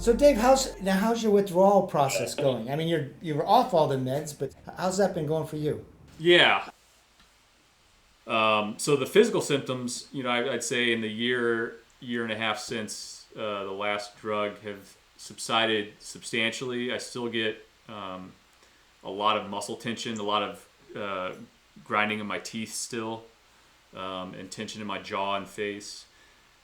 So Dave, how's your withdrawal process going? I mean, you're off all the meds, but how's that been going for you? Yeah. So the physical symptoms, I'd say in the year and a half since the last drug have subsided substantially. I still get a lot of muscle tension, a lot of grinding of my teeth still, and tension in my jaw and face.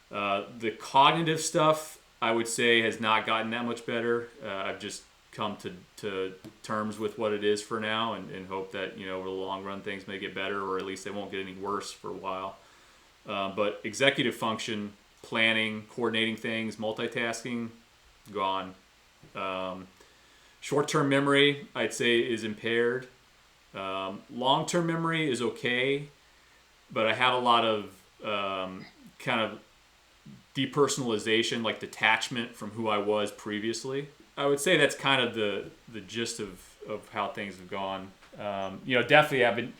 The cognitive stuff, I would say, has not gotten that much better. I've just come to terms with what it is for now, and hope that over the long run things may get better, or at least they won't get any worse for a while. But executive function, planning, coordinating things, multitasking, gone. Short-term memory, I'd say, is impaired. Long-term memory is okay, but I have a lot of kind of depersonalization, like detachment from who I was previously. I would say that's kind of the gist of how things have gone. Definitely I've been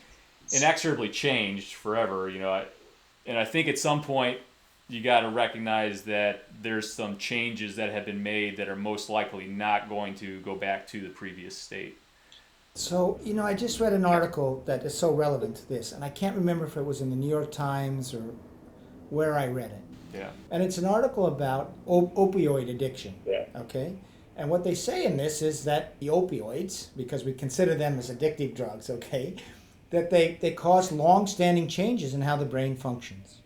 inexorably changed forever, and I think at some point you got to recognize that there's some changes that have been made that are most likely not going to go back to the previous state. So, I just read an article that is so relevant to this, and I can't remember if it was in the New York Times or where I read it. Yeah. And it's an article about opioid addiction. Yeah. Okay? And what they say in this is that the opioids, because we consider them as addictive drugs, okay, that they cause long-standing changes in how the brain functions.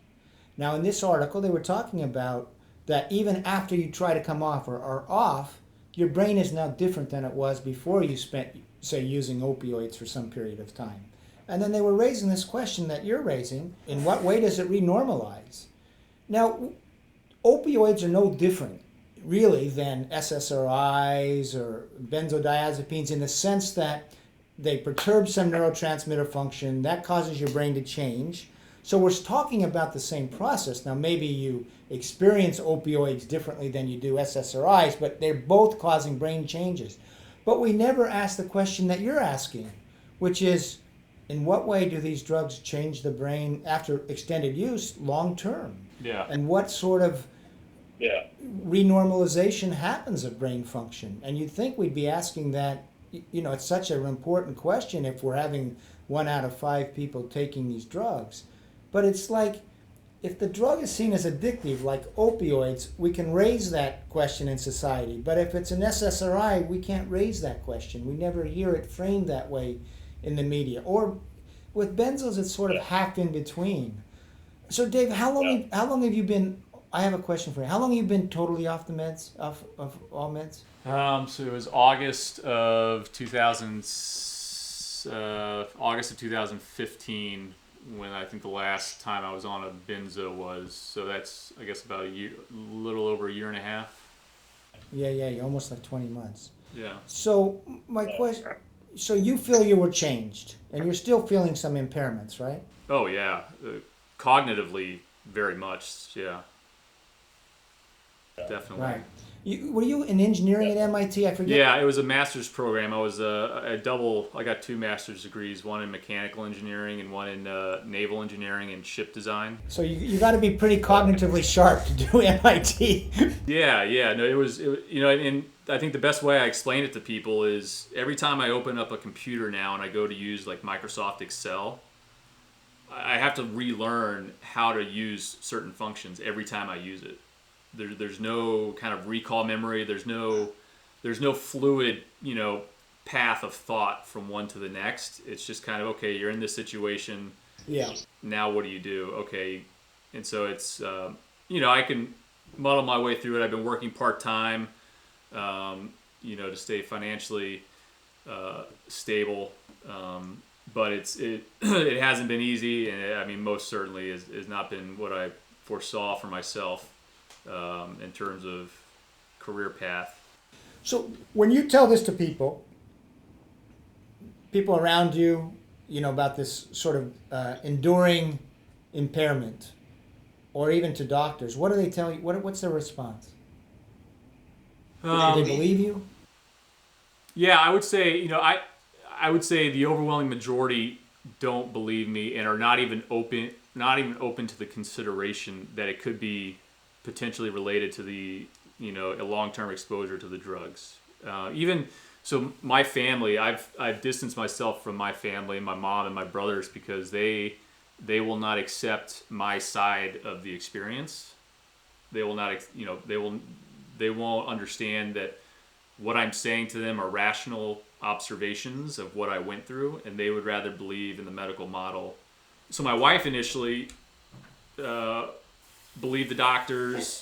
Now, in this article, they were talking about that even after you try to come off or are off, your brain is now different than it was before you spent, say, using opioids for some period of time. And then they were raising this question that you're raising: in what way does it renormalize? Now, opioids are no different, really, than SSRIs or benzodiazepines, in the sense that they perturb some neurotransmitter function that causes your brain to change. So we're talking about the same process. Now, maybe you experience opioids differently than you do SSRIs, but they're both causing brain changes. But we never ask the question that you're asking, which is, in what way do these drugs change the brain after extended use long term? Yeah. And what sort of Yeah. renormalization happens of brain function? And you'd think we'd be asking that. It's such an important question if we're having 1 out of 5 people taking these drugs. But it's like, if the drug is seen as addictive, like opioids, we can raise that question in society. But if it's an SSRI, we can't raise that question. We never hear it framed that way in the media. Or with benzos, it's sort of half in between. So Dave, how long have you been? I have a question for you. How long have you been totally off the meds, off of all meds? So it was August of 2015 when I think the last time I was on a benzo was. So that's, I guess, about a little over a year and a half. Yeah, you're almost like 20 months. Yeah. So my question, so you feel you were changed, and you're still feeling some impairments, right? Oh yeah, cognitively very much. Yeah. Definitely. Right. Were you in engineering at MIT? I forget. Yeah, it was a master's program. I was I got 2 master's degrees, one in mechanical engineering and one in naval engineering and ship design. So you got to be pretty cognitively sharp to do MIT. Yeah. No, it was and I think the best way I explain it to people is every time I open up a computer now and I go to use like Microsoft Excel, I have to relearn how to use certain functions every time I use it. There's no kind of recall memory. There's no fluid, path of thought from one to the next. It's just kind of, okay, you're in this situation. Yeah. Now what do you do? Okay. And so it's, I can muddle my way through it. I've been working part-time, to stay financially stable. But it hasn't been easy. And most certainly has not been what I foresaw for myself. In terms of career path. So when you tell this to people around you, about this sort of enduring impairment, or even to doctors, what do they tell you? What's their response? Do they believe you? Yeah, I would say, I would say the overwhelming majority don't believe me and are not even open to the consideration that it could be potentially related to the a long-term exposure to the drugs. Even so, my family, I've distanced myself from my family, my mom and my brothers, because they will not accept my side of the experience. They will not, they won't understand that what I'm saying to them are rational observations of what I went through, and they would rather believe in the medical model. So my wife initially believed the doctors,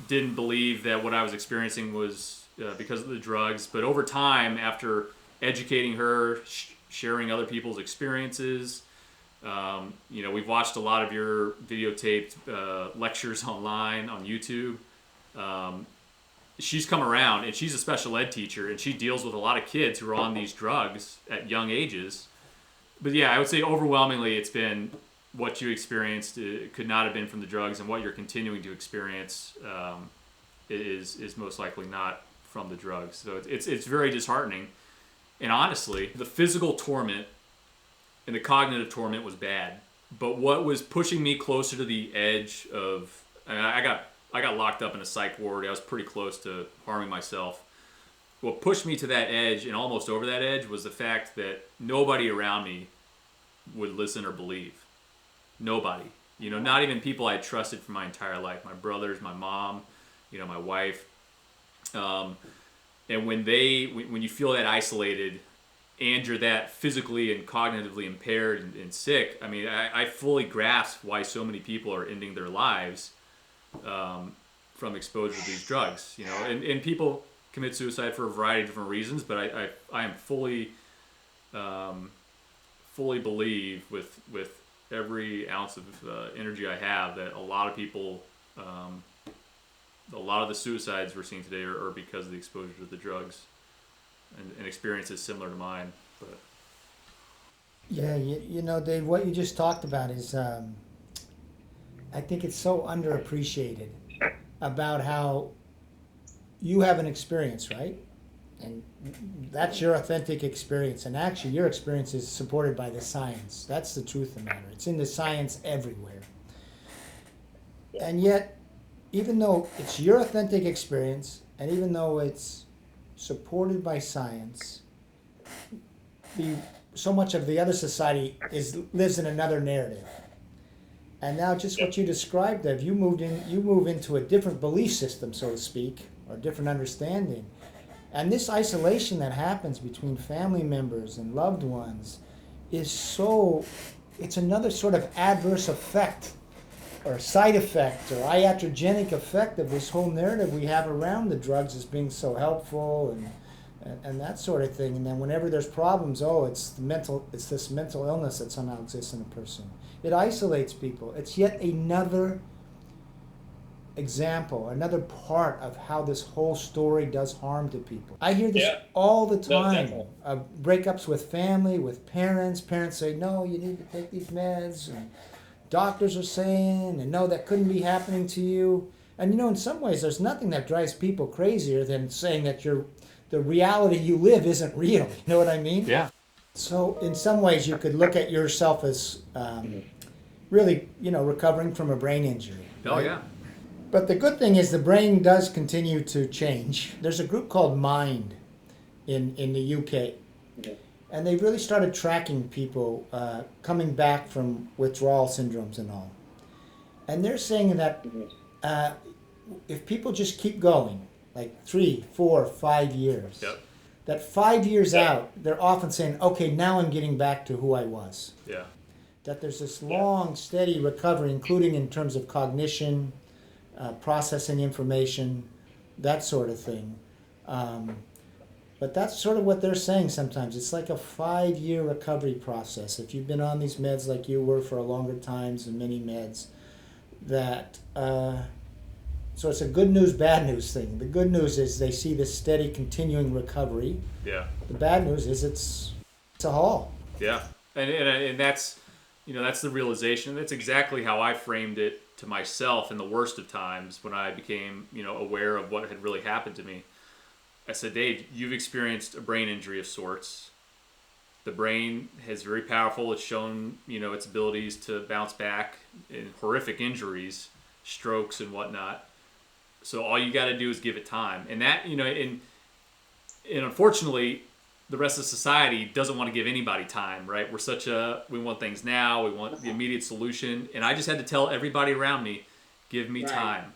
didn't believe that what I was experiencing was because of the drugs. But over time, after educating her, sharing other people's experiences, we've watched a lot of your videotaped lectures online on YouTube. She's come around, and she's a special ed teacher, and she deals with a lot of kids who are on these drugs at young ages. But yeah, I would say overwhelmingly it's been what you experienced. It could not have been from the drugs, and what you're continuing to experience is most likely not from the drugs. So it's very disheartening. And honestly, the physical torment and the cognitive torment was bad. But what was pushing me closer to the edge of, I got locked up in a psych ward. I was pretty close to harming myself. What pushed me to that edge and almost over that edge was the fact that nobody around me would listen or believe. Nobody. Not even people I trusted for my entire life. My brothers, my mom, my wife. And when you feel that isolated and you're that physically and cognitively impaired and sick, I fully grasp why so many people are ending their lives from exposure to these drugs. And people commit suicide for a variety of different reasons, but I am fully believe with every ounce of energy I have that a lot of people, a lot of the suicides we're seeing today are because of the exposure to the drugs and experiences similar to mine. But Yeah, Dave, what you just talked about is, I think it's so underappreciated about how you have an experience, right? And that's your authentic experience. And actually, your experience is supported by the science. That's the truth of the matter. It's in the science everywhere. And yet, even though it's your authentic experience, and even though it's supported by science, so much of the other society lives in another narrative. And now, just what you described, Dev, you move into a different belief system, so to speak, or a different understanding. And this isolation that happens between family members and loved ones it's another sort of adverse effect or side effect or iatrogenic effect of this whole narrative we have around the drugs as being so helpful and that sort of thing. And then whenever there's problems, it's this mental illness that somehow exists in a person. It isolates people. It's yet another example, another part of how this whole story does harm to people. I hear this all the time. Breakups with family, with parents. Parents say, no, you need to take these meds. And doctors are saying, and no, that couldn't be happening to you. And in some ways, there's nothing that drives people crazier than saying that the reality you live isn't real. You know what I mean? Yeah. So in some ways, you could look at yourself as really, recovering from a brain injury. Oh, right? yeah. But the good thing is the brain does continue to change. There's a group called Mind in the UK. And they really started tracking people coming back from withdrawal syndromes and all. And they're saying that if people just keep going, like 3, 4, 5 years, that 5 years out, they're often saying, okay, now I'm getting back to who I was. Yeah. That there's this long, steady recovery, including in terms of cognition, processing information, that sort of thing. But that's sort of what they're saying sometimes. It's like a 5-year recovery process. If you've been on these meds like you were for a longer times and many meds, that so it's a good news, bad news thing. The good news is they see this steady continuing recovery. Yeah. The bad news is it's a haul. Yeah. And that's that's the realization. That's exactly how I framed it to myself in the worst of times when I became, aware of what had really happened to me. I said, Dave, you've experienced a brain injury of sorts. The brain is very powerful. It's shown, its abilities to bounce back in horrific injuries, strokes and whatnot. So all you got to do is give it time. And that, and unfortunately, the rest of society doesn't want to give anybody time, right? We want things now. We want the immediate solution. And I just had to tell everybody around me, give me Right. time.